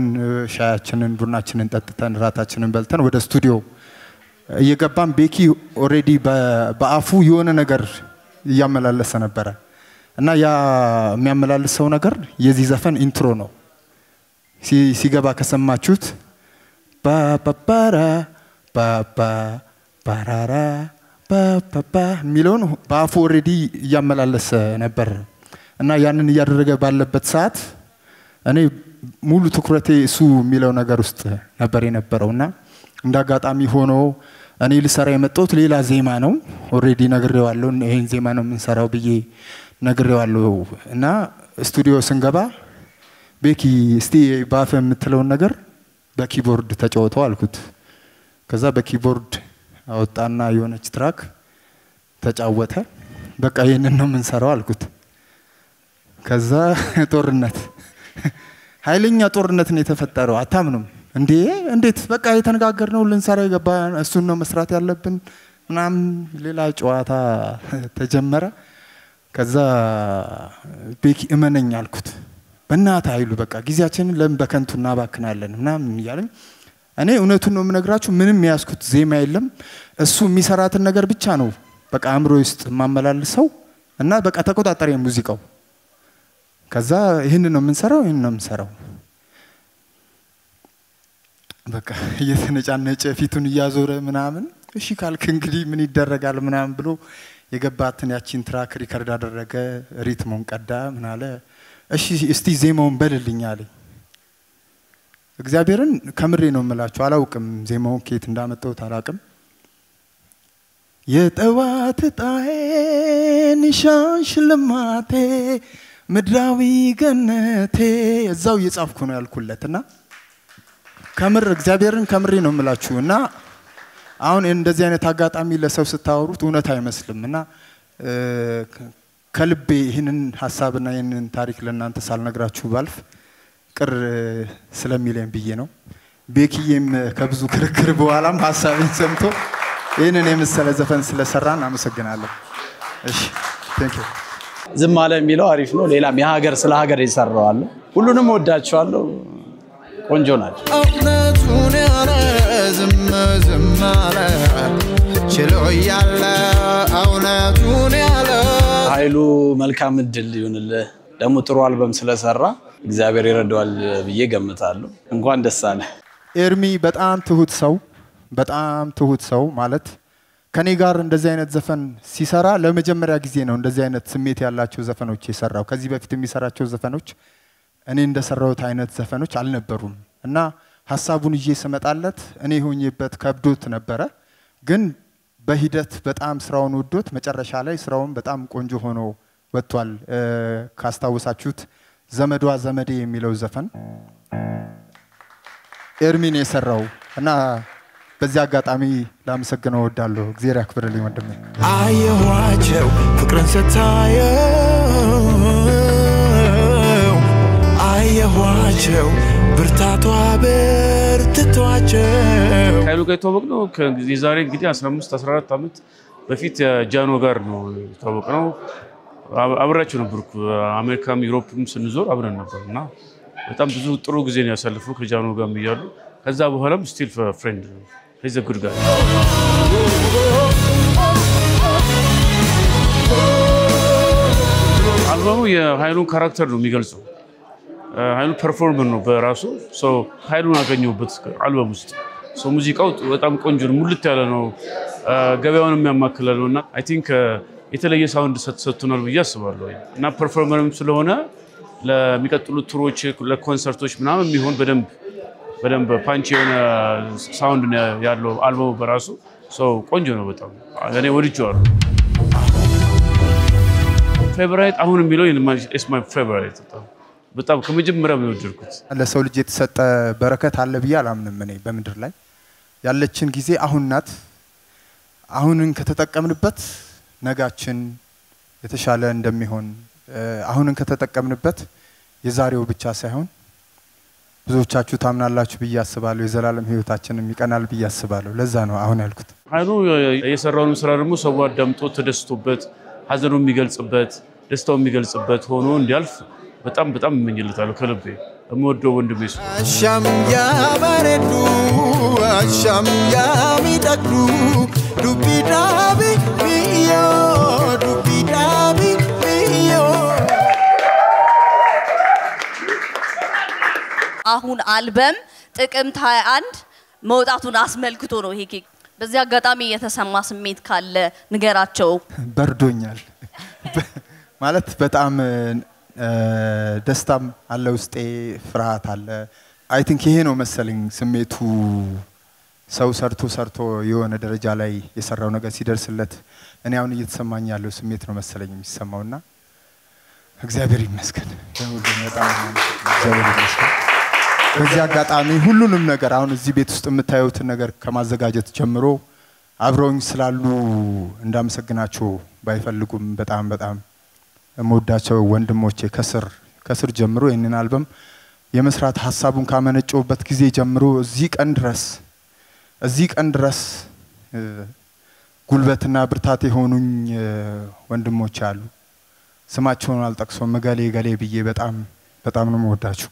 ሻያችንን ቡናችንን ጠጥተን ራታችንን በልተን ወደ ስቱዲዮ እየገባን ቤኪ ኦሬዲ በአፉ የሆነ ነገር ያመላለሰ ነበር እና ያ የሚያመላልሰው ነገር የዚህ ዘፈን ኢንትሮ ነው ሲገባ ከሰማችሁት ባባራ ባባ ባራራ ባባ ሚሊዮን በአፉ ኦሬዲ ያመላለሰ ነበር እና ያንን ያደረገ ባለበት ሰዓት እኔ ሙሉ ትኩረቴ እሱ የሚለው ነገር ውስጥ ነበር የነበረውና እንዳጋጣሚ ሆኖ እኔ ልሰራ የመጣሁት ሌላ ዜማ ነው ኦሬዲ ነግሬዋለሁ ይሄን ዜማ ነው የምንሰራው ብዬ ነግሬዋለሁ እና ስቱዲዮ ስንገባ ቤኪ እስቲ ባፈ የምትለው ነገር በኪቦርድ ተጫወተው አልኩት ከዛ በኪቦርድ አወጣና የሆነች ትራክ ተጫወተ በቃ ይሄንን ነው የምንሰራው አልኩት ከዛ ጦርነት ኃይለኛ ጦርነት ነው የተፈጠረው አታምኑም እንዴ እንዴት በቃ የተነጋገርነው ልንሰራ ይገባ እሱን ነው መስራት ያለብን ምናምን ሌላ ጨዋታ ተጀመረ ከዛ ቤኪ እመነኝ አልኩት በእናትህ ኃይሉ በቃ ጊዜያችንን ለምን በከንቱ እናባክናለን ምናምን ይያለኝ እኔ እውነቱን ነው የምነግራችሁ ምንም ያስኩት ዜማ የለም እሱ የሚሰራትን ነገር ብቻ ነው በቃ አእምሮ ውስጥ ማመላልሰው እና በቃ ተቆጣጣሪ ሙዚቃው ከዛ ይሄን ነው የምንሰራው በቃ እየተነጫነጨ ፊቱን ያዞረ ምናምን እሺ ካልክ እንግዲህ ምን ይደረጋል ምናምን ብሎ የገባትን ያቺን ትራክ ሪከርድ አደረገ ሪትሙን ቀዳ ምን አለ እሺ እስቲ ዜማውን በልልኝ አለኝ እግዚአብሔርን ከምሬ ነው የምላችሁ አላውቅም ዜማውን ከየት እንዳመጣው ታላቅም የጠዋት ጣዬ ንሻንሽ ለማቴ ምድራዊ ገነቴ እዛው እየጻፍኩ ነው ያልኩለትና ከምር እግዚአብሔርን ከምሬ ነው የምላችሁና አሁን እንደዚህ አይነት አጋጣሚ ለሰው ስታወሩት እውነት አይመስልምና ከልቤ ይሄንን ሐሳብና ይሄንን ታሪክ ለእናንተ ሳልነግራችሁ ባልፍ ቅር ስለሚለኝ ብዬ ነው ቤኪዬም ከብዙ ክርክር በኋላም ሐሳቤን ሰምቶ ይሄንን የመሰለ ዘፈን ስለሰራን አመሰግናለሁ እሺ ቴንክ ዩ
ዝም አለ የሚለው አሪፍ ነው ሌላም የሀገር ስለ ሀገር ይሰራዋል ሁሉንም ወዳቸዋለሁ ቆንጆ ናቸው
እውነቱን ያለ ዝም አለ ችሎ ያለ እውነቱን ያለ
ኃይሉ መልካም እድል ይሁንልህ ደግሞ ጥሩ አልበም ስለሰራ እግዚአብሔር ይረዳዋል ብዬ ገምታለሁ እንኳን ደስ አለ
ኤርሚ በጣም ትሁት ሰው ማለት ከኔ ጋር እንደዚህ አይነት ዘፈን ሲሰራ ለመጀመሪያ ጊዜ ነው እንደዚህ አይነት ስሜት ያላቸው ዘፈኖች የሰራው ከዚህ በፊት የሚሰራቸው ዘፈኖች እኔ እንደሰራውት አይነት ዘፈኖች አልነበሩም እና ሐሳቡን ይዤ ስመጣለት እኔ ሆኜበት ከብዶት ነበረ ግን በሂደት በጣም ስራውን ወዶት መጨረሻ ላይ ስራውን በጣም ቆንጆ ሆኖ ወጥቷል ካስታወሳችሁት ዘመዷ ዘመዴ የሚለው ዘፈን ኤርሚን የሰራው እና በዚህ አጋጣሚ ላመሰግነው ወዳለሁ እግዚአብሔር ያክብርልኝ ወንድሜ
አየኋቸው ፍቅርን ስታየው አየኋቸው ብርታቷ በርትቷቸው
ኃይሉ ጋር የተዋወቅነው ከዛሬ እንግዲህ 15-14 ዓመት በፊት ጃኖ ጋር ነው የተዋወቅነው አብራችሁ ነበርኩ አሜሪካም ዩሮፕም ስንዞር አብረን ነበርና በጣም ብዙ ጥሩ ጊዜ ነው ያሳለፈው ከጃኖ ጋር እያሉ ከዛ በኋላም ስቲል ፍሬንድ he's a good guy አልበሙ የኃይሉን ካራክተር ነው የሚገልጸው ኃይሉ ፐርፎርመር ነው በራሱ ሶ ኃይሉን አገኘውበት አልበም ውስጥ ሶ ሙዚቃው በጣም ቆንጆ ነው ሙልት ያለ ነው ገበያውንም ያማክላልና አይ ቲንክ የተለየ ሳውንድ ሰጥቶናል ብዬ አስባለሁ እና ፐርፎርመርም ስለሆነ ለሚቀጥሉት ቱሮች ለኮንሰርቶች ምናምን የሚሆን በደንብ ፓንች የሆነ ሳውንድ ያለው አልበሙ በራሱ ሶ ቆንጆ ነው በጣም እኔ ወድጄዋለሁ ፌቨራይት አሁን የሚለው ኢስ ማይ ፌቨራይት በጣም ከመጀመሪያው ነው ወደድኩት
ለሰው ልጅ የተሰጠ በረከት አለ ብዬ አላምንም እኔ በመድር ላይ ያለችን ጊዜ አሁን ናት አሁንን ከተጠቀምንበት ነጋችን የተሻለ እንደሚሆን አሁንን ከተጠቀምንበት የዛሬው ብቻ ሳይሆን ብዙዎቻችሁ ታምናላችሁ ብዬ አስባለሁ የዘላለም ህይወታችንን ይቀናል ብዬ አስባለሁ ለዛ ነው አሁን ያልኩት
ኃይሉ የሰራውን ስራ ደግሞ ሰው አዳምጦ ተደስቶበት ሀዘኑን የሚገልጽበት ደስታውን የሚገልጽበት ሆኖ እንዲያልፍ በጣም እመኝለታለሁ ከልቤ እምወደው ወንድሜ
አሻም ያባረዱ አሻም ያሚጠቅዱ ዱቢዳቢ ቢዮ
አሁን አልበም ጥቅምት 21 መውጣቱን አስመልክቶ ነው ይሄ በዚህ አጋጣሚ የተሰማ ስሜት ካለ ንገራቸው
በርዶኛል ማለት በጣም ደስታም አለ ውስጤ ፍርሃት አለ አይ ቲንክ ይሄ ነው መሰለኝ ስሜቱ ሰው ሰርቶ የሆነ ደረጃ ላይ የሰራው ነገር ሲደርስለት እኔ አሁን እየተሰማኝ ያለው ስሜት ነው መሰለኝ የሚሰማውና እግዚአብሔር ይመስገን በጣም እግዚአብሔር ይመስገን በዚህ አጋጣሚ ሁሉንም ነገር አሁን እዚህ ቤት ውስጥ የምታዩት ነገር ከማዘጋጀት ጀምሮ አብረውኝ ስላሉ እንዳመሰግናቸው ባይፈልጉም በጣም እሞዳቸው ወንድሞቼ ከስር ጀምሮ ይሄንን አልበም የመስራት ሐሳቡን ካመነጨውበት ጊዜ ጀምሮ እዚህ ቀን ድረስ ጉልበትና ብርታት የሆኑኝ ወንድሞቼ አሉ ስማቸውን አልጠቅሶም ገሌ ብዬ በጣም ነው የምወዳችሁ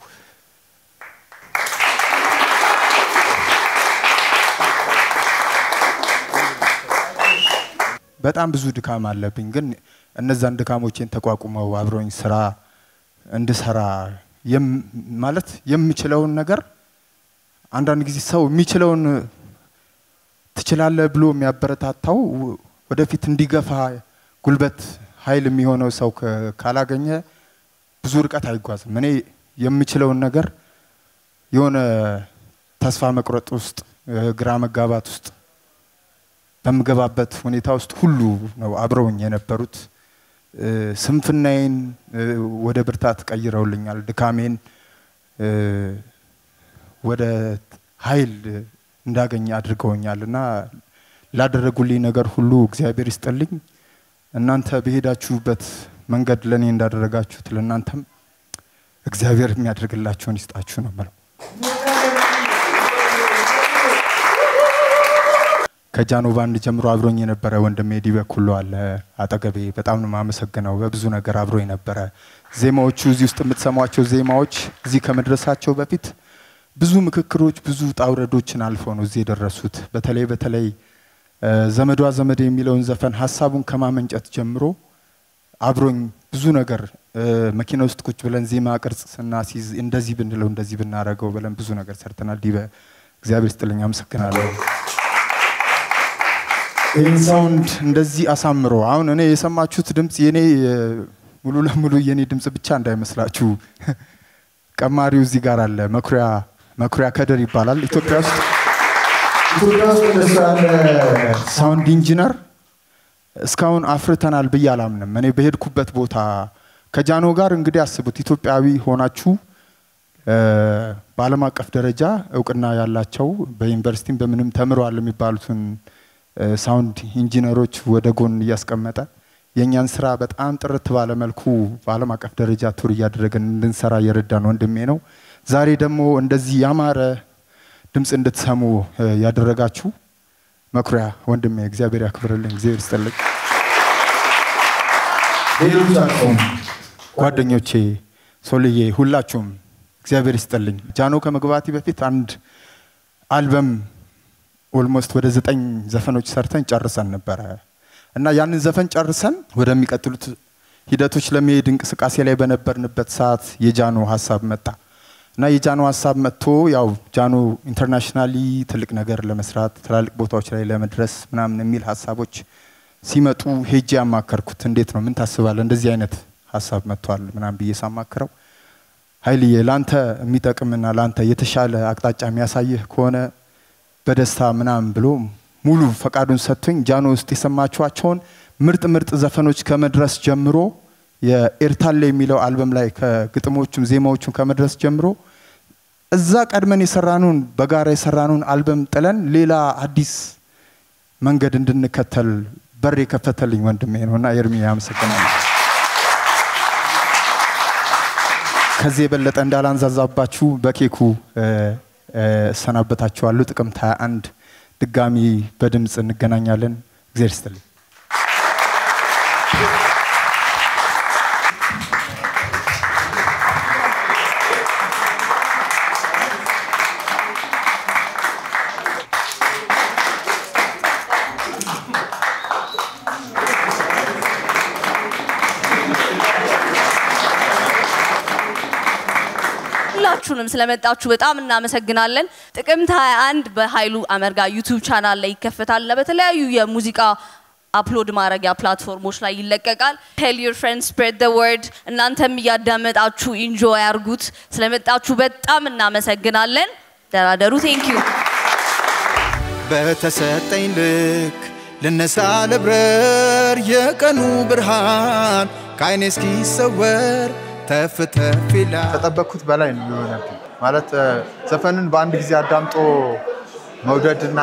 በጣም ብዙ ድካም አለብኝ ግን እነዛን ድካሞችን ተቋቁመው አብሮኝ ስራ እንድሰራ ማለት የምችለውን ነገር አንዳንድ ጊዜ ሰው የሚችለውን ትችላለህ ብሎ የሚያበረታታው ወደፊት እንዲገፋ ጉልበት ኃይል የሚሆነው ሰው ካላገኘ ብዙ ርቀት አይጓዝም እኔ የምችለውን ነገር የሆነ ተስፋ መቁረጥ ውስጥ ግራ መጋባት ውስጥ በመገባበት ሁኔታ ውስጥ ሁሉ ነው አብረውኝ የነበሩት ስንፍናዬን ወደ ብርታት ቀይረውልኛል ድካሜን ወደ ኃይል እንዳገኝ አድርገውኛልና ላደረጉልኝ ነገር ሁሉ እግዚአብሔር ይስጥልኝ እናንተ በሄዳችሁበት መንገድ ለኔ እንዳደረጋችሁት ለናንተም እግዚአብሔር የሚያደርግላችሁን ይስጣችሁ ነው ማለት ከጃኖ ባንድ ጀምሮ አብሮኝ የነበረ ወንድሜ ዲበኩሎ አለ አጠገቤ በጣም ነው ማመሰግነው በብዙ ነገር አብሮኝ ነበረ ዜማዎቹ እዚህ ውስጥ የምትሰሟቸው ዜማዎች እዚህ ከመድረሳቸው በፊት ብዙ ምክክሮች ብዙ ጣውረዶችን አልፈው ነው እዚህ የደረሱት በተለይ ዘመዷ ዘመድ የሚለውን ዘፈን ሐሳቡን ከማመንጨት ጀምሮ አብሮኝ ብዙ ነገር መኪና ውስጥ ቁጭ ብለን ዜማ ቅርጽና ሲዝ እንደዚህ ብንለው እንደዚህ ብናረገው ብለን ብዙ ነገር ሰርተናል ዲበ እግዚአብሔር ይስጥልኝ አመሰግናለሁ ይህን ሳውንድ እንደዚህ አሳምሮ አሁን እኔ የሰማችሁት ድምጽ የኔ ሙሉ ለሙሉ የኔ ድምጽ ብቻ እንዳይመስላችሁ ቀማሪው እዚህ ጋር አለ መኩሪያ ከደር ይባላል ኢትዮጵያ ውስጥ ሳውንድ ኢንጂነር እስካሁን አፍርተናል በያላምንም እኔ በሄድኩበት ቦታ ከጃኖ ጋር እንግዲህ አስቡት ኢትዮጵያዊ ሆናችሁ በዓለም አቀፍ ደረጃ እውቅና ያላቸው በዩኒቨርሲቲም በምንም ተምረዋል የሚባሉትን ሳውንድ ኢንጂነሮች ወደ ጎን ያስቀመጠ የኛን ስራ በጣም ጥርት ባለ መልኩ በዓለም አቀፍ ደረጃ ቱር ያደረገን እንድንሰራ የረዳን ወንድሜ ነው ዛሬ ደግሞ እንደዚህ ያማረ ድምጽ እንድትሰሙ ያደረጋችሁ መኩሪያ ወንድሜ እግዚአብሔር ያክብርልኝ እግዚአብሔር ይስጥልኝ ሌሎቻችሁም ጓደኞቼ ሶልዬ ሁላችሁም እግዚአብሔር ይስጥልኝ ጃኖ ከመግባቴ በፊት አንድ አልበም ኦልሞስት ወደ 9 ዘፈኖች ሰርተን ጨርሰን ነበር እና ያንን ዘፈን ጨርሰን ወደሚቀጥሉት ሂደቶች ለመሄድ እንቅስቃሴ ላይ በነበርንበት ሰዓት የጃኖ ሐሳብ መጣ እና የጃኖ ሐሳብ መጥቶ ያው ጃኖ ኢንተርናሽናሊ ትልቅ ነገር ለመስራት ትላልቅ ቦታዎች ላይ ለመድረስ ምናምን የሚል ሐሳቦች ሲመጡ ሄጄ አማከርኩት እንዴት ነው ምን ታስባለህ እንደዚህ አይነት ሐሳብ መጥቷል ምናምን ብዬ ሳማከረው ኃይልዬ ላንተ የሚጠቅምና ላንተ የተሻለ አቅጣጫ የሚያሳይህ ከሆነ በደስታ ምናምን ብሎ ሙሉ ፈቃዱን ሰጥቶኝ ጃኖ ውስጥ የሰማችኋቸውን ምርጥ ዘፈኖች ከመድረስ ጀምሮ የኤርታሌ የሚለው አልበም ላይ ከግጥሞቹም ዜማዎቹም ከመድረስ ጀምሮ እዛ ቀድመን የሰራኑን በጋራ የሰራኑን አልበም ጥለን ሌላ አዲስ መንገድ እንድንከተል በር የከፈተልኝ ወንድሜ ነውና ኤርሚ ያመሰግናለሁ ከዚህ የበለጠ እንዳላንዛዛባችሁ በኬኩ ሰናበታችኋለሁ ጥቅምት 21 ድጋሚ በድምጽ እንገናኛለን እግዚአብሔር ይስጥልኝ
ሁላችሁንም ስለመጣችሁ በጣም እናመሰግናለን ጥቅምት 21 በኃይሉ አመርጋ ዩቲዩብ ቻናል ላይ ይከፈታል በተለያዩ የሙዚቃ አፕሎድ ማድረጊያ ፕላትፎርሞች ላይ ይለቀቃል tell your friends spread the word እናንተም ያዳመጣችሁ ኢንጆይ አርጉት ስለመጣችሁ በጣም እናመሰግናለን ደራደሩ thank you
በተሰጠኝ ልክ ልነሳ ልብረር የቀኑ ብርሃን ካይኔ እስኪሰወር ተፍተፊላ
ተጠበቅኩት በላይ ነው የሆነብኝ ማለት ዘፈንን በአንድ ጊዜ አዳምጦ መውደድና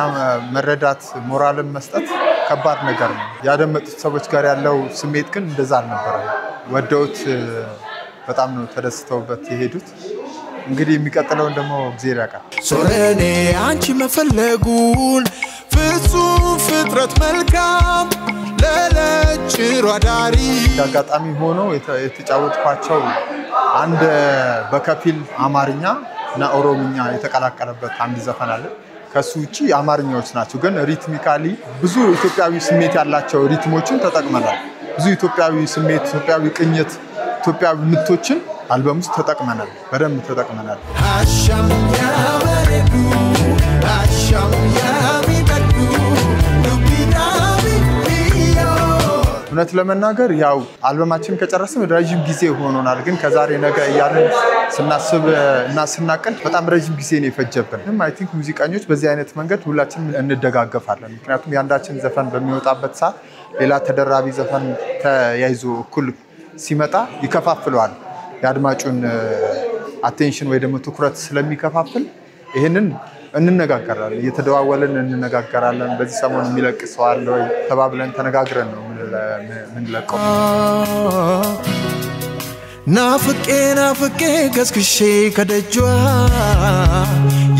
መረዳት ሞራልን መስጠት ከባድ ነገር ነው ያደመጡት ሰዎች ጋር ያለው ስሜት ግን እንደዛ አልነበረ ወደውት በጣም ነው ተደስተውበት የሄዱት እንግዲህ የሚቀጥለውን ደግሞ እግዚአብሔር ያውቃል
ሶለኔ አንቺ መፈለጉን ፍጹም ፍጥረት መልካም ለለጭሮ አዳሪ
አጋጣሚ ሆኖ የተጫወትኳቸው አንድ በከፊል አማርኛ እና ኦሮምኛ የተቀላቀለበት አንድ ዘፈን አለ ከሱ ውጪ አማርኛዎች ናቸው ግን ሪትሚካሊ ብዙ ኢትዮጵያዊ ስሜት ያላቸው ሪትሞችን ተጠቅመናል ብዙ ኢትዮጵያዊ ስሜት ኢትዮጵያዊ ቅኝት ኢትዮጵያዊ ምቶችን አልበም ውስጥ ተጠቅመናል በደንብ ተጠቅመናል
አሻም ያበረዱ አሻም ያሚበዱ
እውነት ለመናገር ያው አልበማችን ከጨረስን ረጅም ጊዜ ሆኖናል ግን ከዛሬ ነገ ያለን ስናስብ እና ስናቀል በጣም ረጅም ጊዜ ነው የፈጀብን አይ ቲንክ ሙዚቀኞች በዚህ አይነት መንገድ ሁላችንም እንደጋገፋለን ምክንያቱም ያንዳችን ዘፈን በሚወጣበት ሰዓት ሌላ ተደራቢ ዘፈን ተያይዞ እኩል ሲመጣ ይከፋፍለዋል ያድማጩን አቴንሽን ወይ ደግሞ ትኩረት ስለሚከፋፍል ይሄንን እንነጋገራለን እየተደዋወልን እንነጋገራለን በዚህ ሰሞን የሚለቅ ሰው አለ ወይ ተባብለን ተነጋግረን ነው ምን ለቀው
ናፍቄ ገስክሼ ከደጇ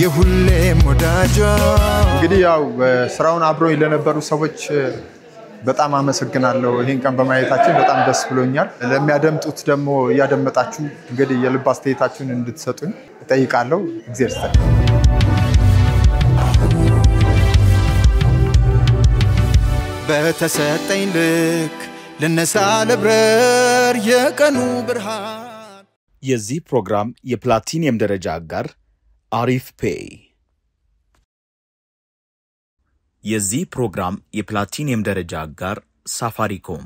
የሁሌ ወዳጇ
እንግዲህ ያው ስራውን አብረው ለነበሩ ሰዎች በጣም አመሰግናለሁ ይሄን ቀን በማየታችን በጣም ደስ ብሎኛል ለሚያደምጡት ደግሞ ያደመጣችሁ እንግዲህ የልብ አስተያየታችሁን እንድትሰጡኝ እጠይቃለሁ እግዚአብሔር ይስጥልኝ
በተሰጠኝ ልክ ልነሳ ልብረር የቀኑ ብርሃን
የዚህ ፕሮግራም የፕላቲኒየም ደረጃ አጋር አሪፍ ፔይ የዚህ ፕሮግራም የፕላቲኒየም ደረጃ አጋር ሳፋሪኮም